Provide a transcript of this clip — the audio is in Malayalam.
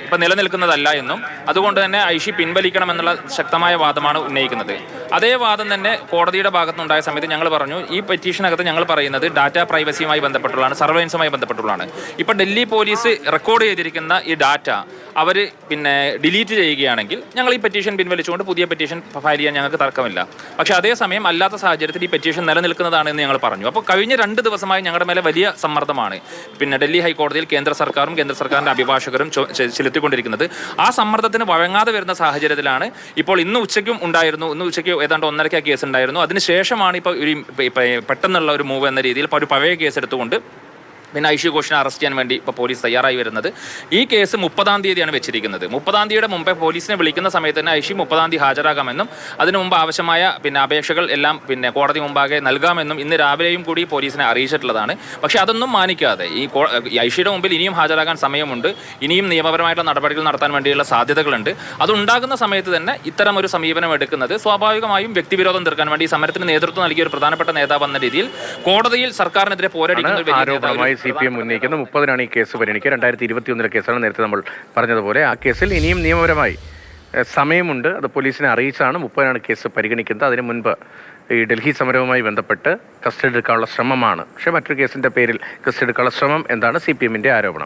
ഇപ്പം നിലനിൽക്കുന്നതല്ല എന്നും അതുകൊണ്ട് തന്നെ ഐഷി പിൻവലിക്കണമെന്നുള്ള ശക്തമായ വാദമാണ് ഉന്നയിക്കുന്നത്. അതേ വാദം തന്നെ കോടതിയുടെ ഭാഗത്തുനിന്നുണ്ടായ സമയത്ത് ഞങ്ങൾ പറഞ്ഞു, ഈ പെറ്റീഷനകത്ത് ഞങ്ങൾ പറയുന്നത് ഡാറ്റ പ്രൈവസിയുമായി ബന്ധപ്പെട്ടുള്ളതാണ്, സർവൈലൻസുമായി ബന്ധപ്പെട്ടുള്ളതാണ്. ഇപ്പം ഡൽഹി പോലീസ് റെക്കോർഡ് ചെയ്തിരിക്കുന്ന ഈ ഡാറ്റ അവർ ഡിലീറ്റ് ചെയ്യുകയാണെങ്കിൽ ഞങ്ങൾ ഈ പെറ്റീഷൻ പിൻവലിച്ചുകൊണ്ട് പുതിയ പെറ്റീഷൻ ഫയൽ ചെയ്യാൻ ഞങ്ങൾക്ക് തർക്കമില്ല. പക്ഷേ അതേസമയം അല്ലാത്ത സാഹചര്യത്തിൽ ഈ പെറ്റീഷൻ നിലനിൽക്കുന്നതാണ് എന്ന് ഞങ്ങൾ പറഞ്ഞു. അപ്പോൾ കഴിഞ്ഞ 2 ദിവസമായി ഞങ്ങളുടെ മേലെ വലിയ സമ്മർദ്ദമാണ് ഡൽഹി ഹൈക്കോടതിയിൽ കേന്ദ്ര സർക്കാരും കേന്ദ്ര സർക്കാരിൻ്റെ അഭിഭാഷകരും ചെലുത്തിക്കൊണ്ടിരിക്കുന്നത്. ആ സമ്മർദ്ദത്തിന് വഴങ്ങാതെ വരുന്ന സാഹചര്യത്തിലാണ് ഇപ്പോൾ ഇന്ന് ഉച്ചയ്ക്ക് ഏതാണ്ട് 1:30 കേസ് ഉണ്ടായിരുന്നു. അതിനുശേഷമാണ് ഇപ്പോൾ പെട്ടെന്നുള്ള ഒരു മൂവ് എന്ന രീതിയിൽ ഒരു പഴയ കേസ് എടുത്തുകൊണ്ട് ഐഷി ഘോഷിനെ അറസ്റ്റ് ചെയ്യാൻ വേണ്ടി ഇപ്പോൾ പോലീസ് തയ്യാറായി വരുന്നത്. ഈ കേസ് 30-ാം തീയതിയാണ് വെച്ചിരിക്കുന്നത്. 30-ാം തീയതിയുടെ മുമ്പേ പോലീസിനെ വിളിക്കുന്ന സമയത്ത് തന്നെ ഐഷി 30-ാം തീയതി ഹാജരാകാമെന്നും അതിനു മുമ്പ് ആവശ്യമായ അപേക്ഷകൾ എല്ലാം കോടതി മുമ്പാകെ നൽകാമെന്നും ഇന്ന് രാവിലെയും കൂടി പോലീസിനെ അറിയിച്ചിട്ടുള്ളതാണ്. പക്ഷേ അതൊന്നും മാനിക്കാതെ ഈ ഐഷിയുടെ മുമ്പിൽ ഇനിയും ഹാജരാകാൻ സമയമുണ്ട്, ഇനിയും നിയമപരമായിട്ടുള്ള നടപടികൾ നടത്താൻ വേണ്ടിയുള്ള സാധ്യതകളുണ്ട്. അതുണ്ടാകുന്ന സമയത്ത് തന്നെ ഇത്തരം ഒരു സമീപനം എടുക്കുന്നത് സ്വാഭാവികമായും വ്യക്തിവിരോധം തീർക്കാൻ വേണ്ടി സമരത്തിന് നേതൃത്വം നൽകിയ ഒരു പ്രധാനപ്പെട്ട നേതാവ് എന്ന രീതിയിൽ കോടതിയിൽ സർക്കാരിനെതിരെ പോരാടിക്കുന്ന CPM ഉന്നയിക്കുന്ന 30-നാണ് ഈ കേസ് പരിഗണിക്കുക. 2021 കേസാണ് നേരത്തെ നമ്മൾ പറഞ്ഞതുപോലെ. ആ കേസിൽ ഇനിയും നിയമപരമായി സമയമുണ്ട്. അത് പോലീസിനെ അറിയിച്ചാണ് 30-നാണ് കേസ് പരിഗണിക്കുന്നത്. അതിന് മുൻപ് ഈ ഡൽഹി സമരവുമായി ബന്ധപ്പെട്ട് കസ്റ്റഡി എടുക്കാനുള്ള ശ്രമമാണ്. പക്ഷേ മറ്റൊരു കേസിൻ്റെ പേരിൽ കസ്റ്റഡി എടുക്കാനുള്ള ശ്രമം എന്താണ് CPM-ന്റെ ആരോപണം.